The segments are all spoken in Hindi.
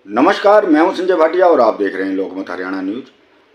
नमस्कार, मैं हूं संजय भाटिया और आप देख रहे हैं लोकमत हरियाणा न्यूज।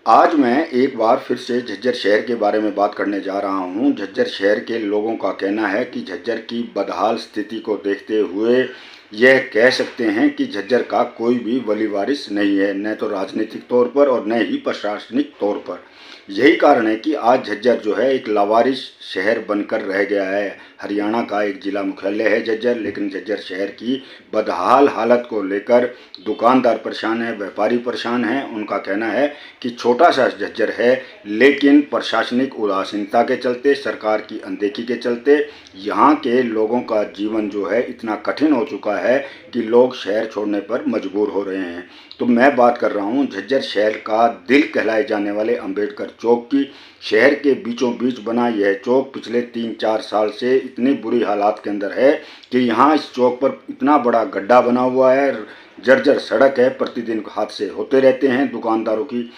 आज मैं एक बार फिर से झज्जर शहर के बारे में बात करने जा रहा हूं। झज्जर शहर के लोगों का कहना है कि झज्जर की बदहाल स्थिति को देखते हुए यह कह सकते हैं कि झज्जर का कोई भी वली वारिस नहीं है, न तो राजनीतिक तौर पर और न ही प्रशासनिक तौर पर। यही कारण है कि आज झज्जर जो है एक लावारिस शहर बनकर रह गया है। हरियाणा का एक जिला मुख्यालय है झज्जर, लेकिन झज्जर शहर की बदहाल हालत को लेकर दुकानदार परेशान है, व्यापारी परेशान हैं। उनका कहना है कि छोटा सा झज्जर है, लेकिन प्रशासनिक उदासीनता के चलते, सरकार की अनदेखी के चलते यहाँ के लोगों का जीवन जो है इतना कठिन हो चुका है कि लोग शहर छोड़ने पर मजबूर हो रहे हैं। तो मैं बात कर रहा हूँ झज्जर शहर का दिल कहलाए जाने वाले अंबेडकर चौक की। शहर के बीचों बीच बना यह चौक पिछले 3-4 साल से इतनी बुरी हालात के अंदर है कि यहाँ इस चौक पर इतना बड़ा गड्ढा बना हुआ है, जर्जर सड़क है, प्रतिदिन हादसे होते रहते हैं, दुकानदारों की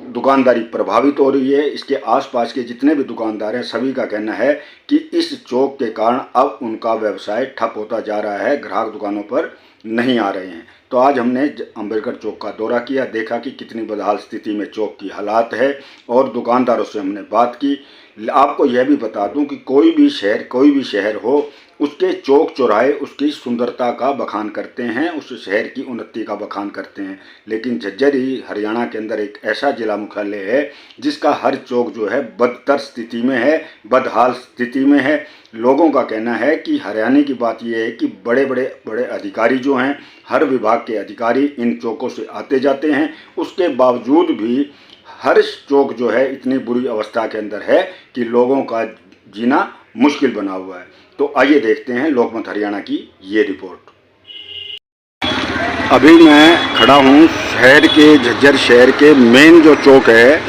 दुकानदारी प्रभावित हो रही है। इसके आसपास के जितने भी दुकानदार हैं सभी का कहना है कि इस चौक के कारण अब उनका व्यवसाय ठप होता जा रहा है, ग्राहक दुकानों पर नहीं आ रहे हैं। तो आज हमने अंबेडकर चौक का दौरा किया, देखा कि कितनी बदहाल स्थिति में चौक की हालात है और दुकानदारों से हमने बात की। आपको यह भी बता दूं कि कोई भी शहर हो, उसके चौक चौराहे उसकी सुंदरता का बखान करते हैं, उस शहर की उन्नति का बखान करते हैं। लेकिन झज्जर ही हरियाणा के अंदर एक ऐसा जिला मुख्यालय है जिसका हर चौक जो है बदतर स्थिति में है, बदहाल स्थिति में है। लोगों का कहना है कि हरियाणा की बात यह है कि बड़े अधिकारी जो हैं, हर विभाग के अधिकारी इन चौकों से आते जाते हैं, उसके बावजूद भी हर चौक जो है इतनी बुरी अवस्था के अंदर है कि लोगों का जीना मुश्किल बना हुआ है। तो आइए देखते हैं लोकमत हरियाणा की ये रिपोर्ट। अभी मैं खड़ा हूँ झज्जर शहर के मेन जो चौक है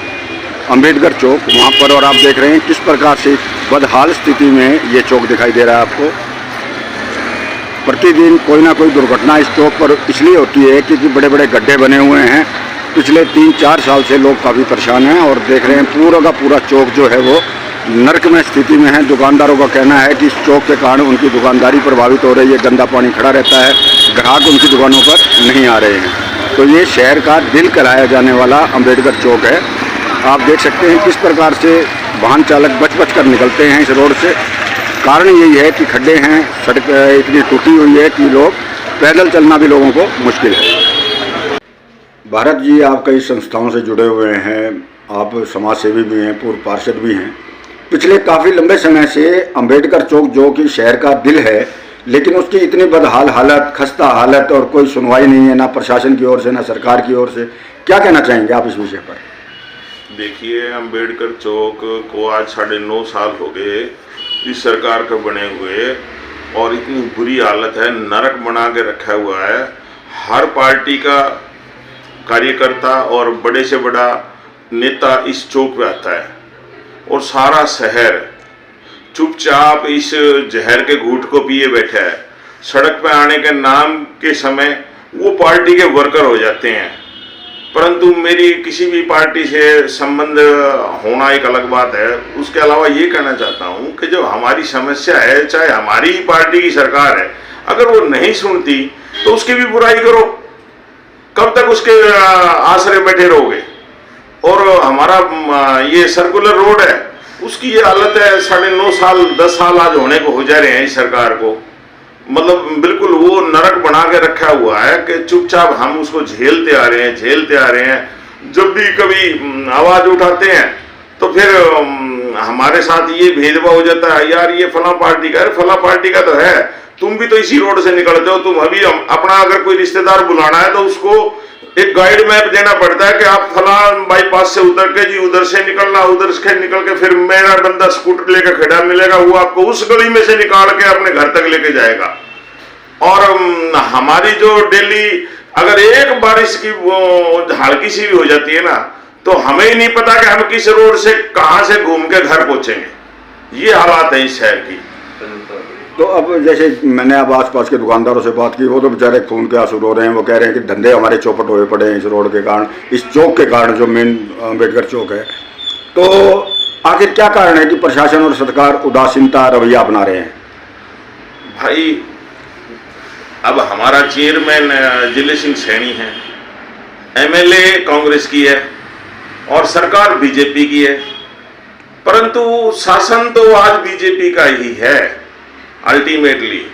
अंबेडकर चौक, वहाँ पर, और आप देख रहे हैं किस प्रकार से बदहाल स्थिति में ये चौक दिखाई दे रहा है आपको। प्रतिदिन कोई ना कोई दुर्घटना इस चौक पर इसलिए होती है क्योंकि बड़े बड़े गड्ढे बने हुए हैं। पिछले 3-4 साल से लोग काफ़ी परेशान हैं और देख रहे हैं पूरा का पूरा चौक जो है वो नर्क में स्थिति में है। दुकानदारों का कहना है कि इस चौक के कारण उनकी दुकानदारी प्रभावित हो रही है, गंदा पानी खड़ा रहता है, ग्राहक उनकी दुकानों पर नहीं आ रहे हैं। तो ये शहर का दिल कहलाया जाने वाला अंबेडकर चौक है। आप देख सकते हैं किस प्रकार से वाहन चालक बच कर निकलते हैं इस रोड से। कारण यही है कि खड्डे हैं, सड़क इतनी टूटी हुई है कि लोग पैदल चलना भी लोगों को मुश्किल है। भारत जी, आप कई संस्थाओं से जुड़े हुए हैं, आप समाज सेवी भी हैं, पूर्व पार्षद भी हैं। पिछले काफ़ी लंबे समय से अंबेडकर चौक जो कि शहर का दिल है, लेकिन उसकी इतनी बदहाल हालत, खस्ता हालत और कोई सुनवाई नहीं है, ना प्रशासन की ओर से ना सरकार की ओर से। क्या कहना चाहेंगे आप इस विषय पर? देखिए, अंबेडकर चौक को आज 9.5 साल हो गए इस सरकार के बने हुए, और इतनी बुरी हालत है, नरक बना के रखा हुआ है। हर पार्टी का कार्यकर्ता और बड़े से बड़ा नेता इस चौक पे आता है और सारा शहर चुपचाप इस जहर के घूंट को पिए बैठा है। सड़क पे आने के नाम के समय वो पार्टी के वर्कर हो जाते हैं, परंतु मेरी किसी भी पार्टी से संबंध होना एक अलग बात है। उसके अलावा ये कहना चाहता हूँ कि जो हमारी समस्या है, चाहे हमारी ही पार्टी की सरकार है, अगर वो नहीं सुनती तो उसकी भी बुराई करो। कब तक उसके आसरे बैठे रहोगे? और हमारा ये सर्कुलर रोड है, उसकी ये हालत है। 9.5 साल 10 साल आज होने को हो जा रहे हैं इस सरकार को, मतलब बिल्कुल वो नरक बना के रखा हुआ है कि चुपचाप हम उसको झेलते आ रहे हैं। जब भी कभी आवाज उठाते हैं तो फिर हमारे साथ ये भेदभाव हो जाता है, यार ये फला पार्टी का है, फला पार्टी का तो है, तुम भी तो इसी रोड से निकलते हो। तुम अभी अपना अगर कोई रिश्तेदार बुलाना है तो उसको एक गाइड मैप देना पड़ता है कि आप फला बाईपास से उतर के जी उधर से निकलना, उधर से निकल के फिर मेरा बंदा स्कूटर लेकर खड़ा मिलेगा, वो आपको उस गली में से निकाल के अपने घर तक लेके जाएगा। और हमारी जो डेली अगर एक बारिश की हल्की सी भी हो जाती है ना, तो हमें ही नहीं पता कि हम किस रोड से कहां से घूम के घर पहुंचेंगे। ये हालात है इस शहर की। तो अब जैसे मैंने अब आसपास के दुकानदारों से बात की, वो तो बेचारे खून के आंसू रो रहे हैं। वो कह रहे हैं कि धंधे हमारे चौपट हुए पड़े हैं इस रोड के कारण, इस चौक के कारण, जो मेन अंबेडकर चौक है। तो आखिर क्या कारण है कि प्रशासन और सरकार उदासीनता रवैया अपना रहे हैं? भाई, अब हमारा चेयरमैन जिले सिंह सैनी है, एमएलए कांग्रेस की है और सरकार बीजेपी की है, परंतु शासन तो आज बीजेपी का ही है अल्टीमेटली।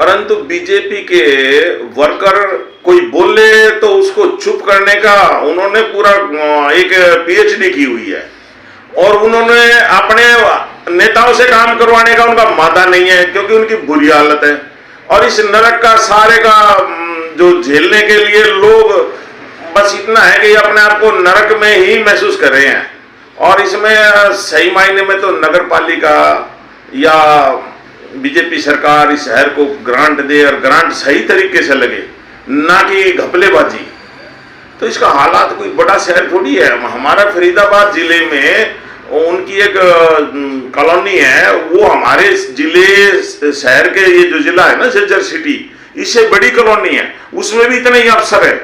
परंतु बीजेपी के वर्कर कोई बोले तो उसको चुप करने का उन्होंने पूरा एक पीएचडी की हुई है और उन्होंने अपने नेताओं से काम करवाने का उनका मादा नहीं है, क्योंकि उनकी बुरी हालत है। और इस नरक का सारे का जो झेलने के लिए लोग बस इतना है कि अपने आप को नरक में ही महसूस कर रहे हैं। और इसमें सही मायने में तो नगर पालिका या बीजेपी सरकार इस शहर को ग्रांट दे और ग्रांट सही तरीके से लगे, ना कि घपलेबाजी। तो इसका हालात कोई बड़ा शहर थोड़ी है। हमारा फरीदाबाद जिले में उनकी एक कॉलोनी है, वो हमारे जिले शहर के ये जो जिला है ना झज्जर सिटी, इससे बड़ी कॉलोनी है, उसमें भी इतने ही अफसर है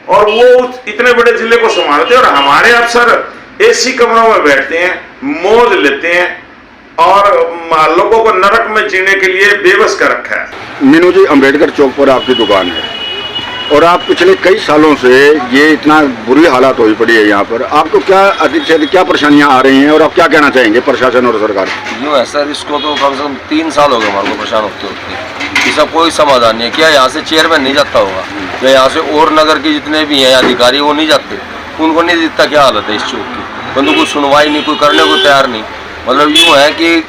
और वो इतने बड़े जिले को संभालते हैं। और हमारे अफसर एसी कमरों में बैठते हैं, मौज लेते हैं और लोगों को नरक में जीने के लिए बेबस कर रखा है। मीनू जी, अंबेडकर चौक पर आपकी दुकान है और आप पिछले कई सालों से ये इतना बुरी हालात हुई पड़ी है यहाँ पर, आपको क्या अधिक से अधिक क्या परेशानियाँ आ रही हैं और आप क्या कहना चाहेंगे प्रशासन और सरकार? यूँ है सर, इसको तो कम से कम 3 साल हो गए हमारे को परेशान होते इसका कोई समाधान नहीं है। क्या यहाँ से चेयरमैन नहीं जाता होगा या यहाँ से और नगर के जितने भी हैं अधिकारी वो नहीं जाते, उनको नहीं दिखता क्या हालत है इस चौक की, परंतु कोई सुनवाई नहीं, कोई करने को तैयार नहीं। मतलब यूँ है कि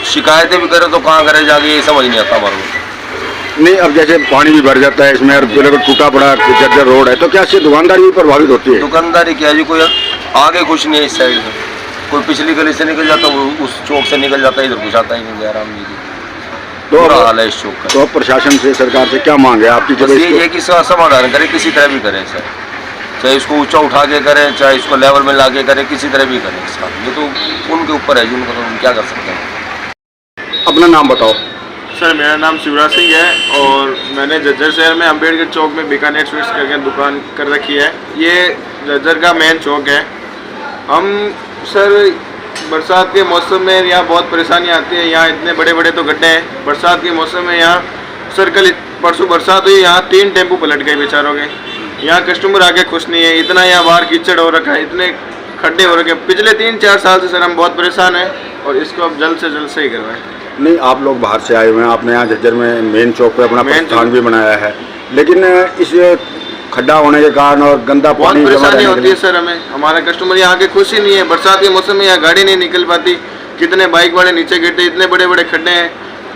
शिकायतें भी करें तो कहाँ करे जाके, ये समझ नहीं आता हमारे को। नहीं, अब जैसे पानी भी भर जाता है इसमें और बिल्कुल टूटा पड़ा जर्जर रोड है, तो क्या इससे दुकानदारी भी प्रभावित होती है? दुकानदारी क्या जी, कोई आगे कुछ नहीं है इस साइड में, कोई पिछली गली से निकल जाता वो उस चौक से निकल जाता है, इधर कुछ आता ही नहीं जयराम जी की। तो हाल है इस चौक का। तो प्रशासन से सरकार से क्या मांग है आपकी? बस ये कि इसका समाधान करें, किसी तरह भी करें सर, चाहे इसको ऊंचा उठा के करें, चाहे इसको लेवल में ला के करें, किसी तरह भी करें इसका, ये तो उनके ऊपर है, जिनको तो हम क्या कर सकते हैं। अपना नाम बताओ। सर मेरा नाम शिवराज सिंह है और मैंने झज्जर शहर में अंबेडकर चौक में बीकानेर स्वीट्स करके दुकान कर रखी है। ये झज्जर का मेन चौक है। हम सर बरसात के मौसम में यहाँ बहुत परेशानी आती है, यहाँ इतने बड़े बड़े तो गड्ढे हैं। बरसात के मौसम में यहाँ सर कल परसों बरसात हुई, यहाँ 3 टेम्पू पलट गए बेचारों के। यहाँ कस्टमर आके खुश नहीं है, इतना यहाँ बाहर कीचड़ हो रखा है, इतने खड्डे हो रखे हैं। पिछले 3-4 साल से सर हम बहुत परेशान हैं और इसको अब जल्द से जल्द सही करवाएं। नहीं, आप लोग बाहर से आए हुए हैं, आपने यहाँ झज्जर में मेन चौक पे अपना प्रतिष्ठान भी बनाया है, लेकिन इस खड्डा होने के कारण और गंदा पानी बहुत परेशानी होती है सर हमें। हमारा कस्टमर यहाँ आके खुश ही नहीं है। बरसात के मौसम में यहाँ गाड़ी नहीं निकल पाती, कितने बाइक वाले नीचे गिरते, इतने बड़े बड़े खड्डे हैं।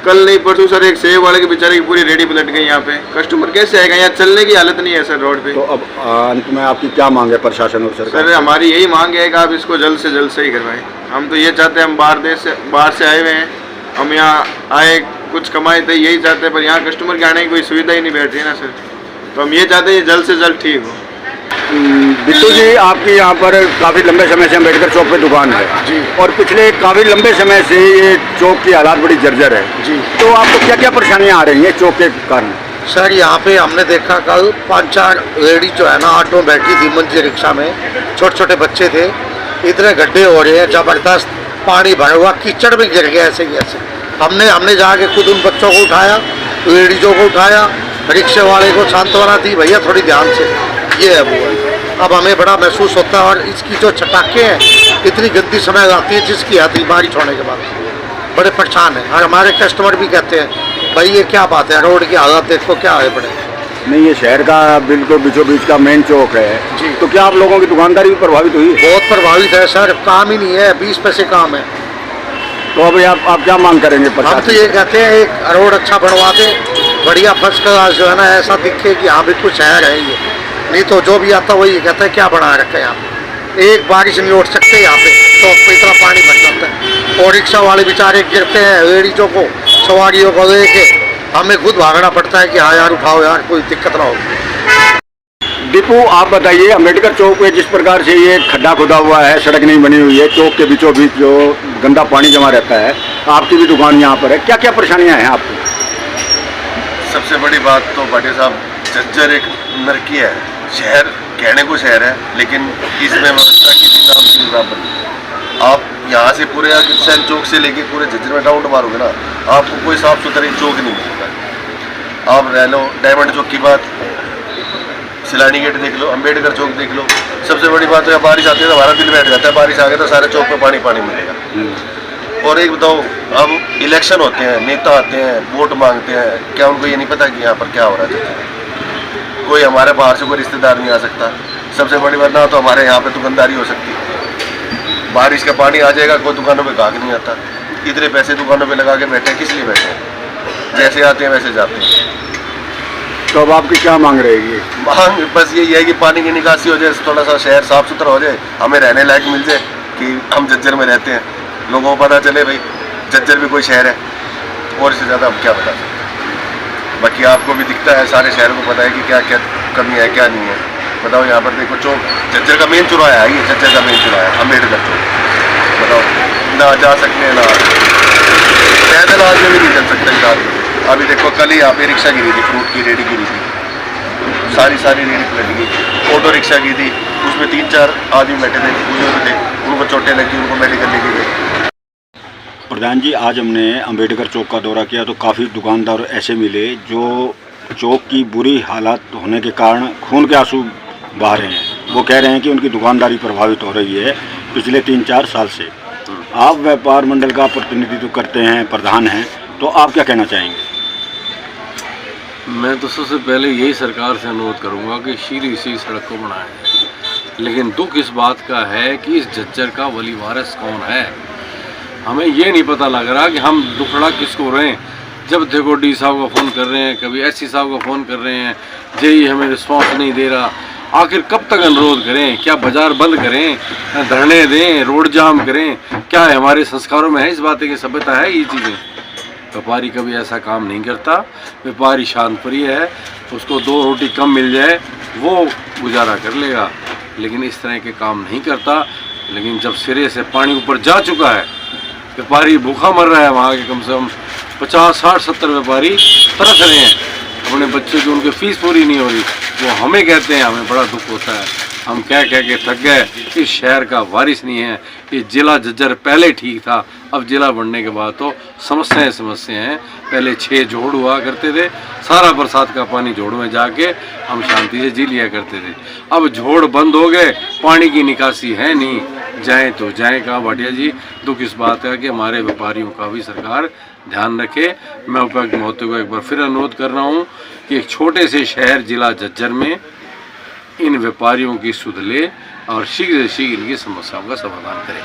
कल नहीं परसों सर एक सेब वाले के बेचारे की पूरी रेडी पलट गई यहाँ पे। कस्टमर कैसे आएगा, यहाँ चलने की हालत नहीं है सर रोड पे। तो अब अंत में आपकी क्या मांग है प्रशासन और सरकार? सर हमारी यही मांग है कि आप इसको जल्द से जल्द सही करवाएं। हम तो ये चाहते हैं, हम बाहर से आए हुए हैं, हम यहाँ आए कुछ कमाए थे, यही चाहते हैं, पर यहाँ कस्टमर के आने की कोई सुविधा ही नहीं बैठ रही है ना सर। तो हम ये चाहते हैं जल्द से जल्द ठीक हो। बिट्टू जी, आपकी यहाँ पर काफ़ी लंबे समय से अंबेडकर चौक पे दुकान है जी, और पिछले काफ़ी लंबे समय से ये चौक की हालात बड़ी जर्जर है जी। तो आपको क्या क्या परेशानियाँ आ रही हैं चौक के कारण? सर यहाँ पे हमने देखा कल 5-4 लेडी जो है ना ऑटो में बैठी थी, मंजी रिक्शा में, छोटे छोटे बच्चे थे, इतने गड्ढे हो रहे हैं, ज़बरदस्त पानी भरा हुआ, कीचड़ में गिर गया ऐसे ही ऐसे। हमने जाके खुद उन बच्चों को उठाया, लेडीजों को उठाया, रिक्शे वाले को सांत्वना दी, भैया थोड़ी ध्यान से, ये है वो है। अब हमें बड़ा महसूस होता है और इसकी जो चटाके हैं, इतनी गंदी समय आती है जिसकी आती बारिश होने के बाद, बड़े परेशान हैं। और हमारे कस्टमर भी कहते हैं भाई ये क्या बात है, रोड की हालत देखो क्या है बड़े। नहीं, ये शहर का बिल्कुल बीचों बीच का मेन चौक है जी। तो क्या आप लोगों की दुकानदारी भी प्रभावित हुई? बहुत प्रभावित है सर, काम ही नहीं है, 20 पैसे काम है। तो अब आप क्या मांग करेंगे हम तो प्रशासन? ये कहते हैं एक रोड अच्छा बनवा दे, बढ़िया फर्स्ट क्लास जो है ना, ऐसा दिखे कि हाँ बिल्कुल शहर है ये। नहीं तो जो भी आता वही कहता है क्या बना रखा है यहाँ पे, एक बारिश नहीं उठ सकते यहाँ पे, तो इतना पानी भर जाता है। और रिक्शा वाले बेचारे गिरते हैं, लेडीजों को सवारियों को लेके हमें खुद भागना पड़ता है कि हाँ यार उठाओ यार, कोई दिक्कत ना हो। दीपू, आप बताइए, अम्बेडकर चौक पे जिस प्रकार से ये खड्डा खुदा हुआ है, सड़क नहीं बनी हुई है, चौक के बीचों बीच जो गंदा पानी जमा रहता है, आपकी भी दुकान यहाँ पर है, क्या क्या परेशानियाँ हैं आपको? सबसे बड़ी बात तो भाटिया साहब, झज्जर एक नरकी है, शहर कहने को शहर है लेकिन इसमें व्यवस्था किसी नाम की बराबर नहीं। आप यहाँ से पूरे सैन चौक से लेके पूरे झज्जर में राउंड मारोगे ना, आपको कोई साफ सुथरी चौक नहीं मिलेगा। आप रह लो डायमंड चौक की बात, सिलानी गेट देख लो, अम्बेडकर चौक देख लो। सबसे बड़ी बात है बारिश आती है तो हमारा दिल बैठ जाता है, बारिश आ गया तो सारे चौक पे पानी पानी मिलेगा। और एक बताओ, अब इलेक्शन होते हैं, नेता आते हैं, वोट मांगते हैं, क्या उनको ये नहीं पता कि यहाँ पर क्या हो रहा है? कोई हमारे बाहर से कोई रिश्तेदार नहीं आ सकता। सबसे बड़ी बात ना तो हमारे यहाँ पे दुकानदारी हो सकती है, बारिश का पानी आ जाएगा, कोई दुकानों पे गाहक नहीं आता। इतने पैसे दुकानों पे लगा के बैठे हैं, किस लिए बैठे हैं? जैसे आते हैं वैसे जाते हैं। तो अब आपकी क्या मांग रहेगी? मांग बस यही है कि पानी की निकासी हो जाए, थोड़ा सा शहर साफ सुथरा हो जाए, हमें रहने लायक मिल जाए कि हम झज्जर में रहते हैं, लोगों को पता चले भाई झज्जर भी कोई शहर है। और इससे ज़्यादा हम क्या बता सकते हैं? बाकी आपको भी दिखता है, सारे शहर को पता है कि क्या क्या कमी है क्या नहीं है। बताओ यहाँ पर देखो चौक, झज्जर का मेन चौराहा है, ये झज्जर का मेन चौराहा है अम्बेडकर चौक। बताओ ना जा सकते हैं, ना पैदल आदमी भी नहीं चल सकते इस आदमी। अभी देखो कल ही यहाँ पे रिक्शा गिरी थी, फ्रूट की रेडी गिरी थी, सारी रेडी लगी गई। ऑटो रिक्शा की थी, उसमें 3-4 आदमी बैठे थे, बुजुर्ग थे, उनको चोटें लगी, उनको मेडिकल लेके गए। प्रधान जी, आज हमने अम्बेडकर चौक का दौरा किया तो काफ़ी दुकानदार ऐसे मिले जो चौक की बुरी हालत होने के कारण खून के आंसू बहा रहे हैं। वो कह रहे हैं कि उनकी दुकानदारी प्रभावित हो रही है पिछले 3-4 साल से। आप व्यापार मंडल का प्रतिनिधित्व करते हैं, प्रधान हैं, तो आप क्या कहना चाहेंगे? मैं तो सबसे पहले यही सरकार से अनुरोध करूंगा कि शीघ्र इसी सड़क को बनाएं। लेकिन दुख इस बात का है कि इस झज्जर का वली वारिस कौन है, हमें ये नहीं पता लग रहा कि हम दुखड़ा किसको रहे हैं। जब देखो डी साहब को फ़ोन कर रहे हैं, कभी एससी साहब को फ़ोन कर रहे हैं, जेई हमें रिस्पॉन्स नहीं दे रहा। आखिर कब तक अनुरोध करें? क्या बाजार बंद करें, धरने दें, रोड जाम करें? क्या है हमारे संस्कारों में है इस बात की सभ्यता है ये चीज़ें? व्यापारी कभी ऐसा काम नहीं करता। व्यापारी शांतप्रिय है, उसको 2 रोटी कम मिल जाए वो गुजारा कर लेगा, लेकिन इस तरह के काम नहीं करता। लेकिन जब सिरे से पानी ऊपर जा चुका है, व्यापारी भूखा मर रहा है, वहाँ के कम से कम 50, 60, 70 व्यापारी तरस रहे हैं, अपने बच्चों की उनकी फीस पूरी नहीं हो रही। वो हमें कहते हैं, हमें बड़ा दुख होता है। हम कह के थक गए, इस शहर का वारिस नहीं है। ये जिला झज्जर पहले ठीक था, अब जिला बनने के बाद तो समस्याएं हैं। पहले 6 जोड़ हुआ करते थे, सारा बरसात का पानी जोड़ में जाके हम शांति से जी लिया करते थे। अब जोड़ बंद हो गए, पानी की निकासी है नहीं, जाएँ तो जाएँ कहाँ भाटिया जी? दुख इस बात है कि हमारे व्यापारियों का भी सरकार ध्यान रखे। मैं उपायुक्त महोदय को एक बार फिर अनुरोध कर रहा हूँ कि एक छोटे से शहर जिला झज्जर में इन व्यापारियों की सुध ले और शीघ्र से शीघ्र इनकी समस्याओं का समाधान करें।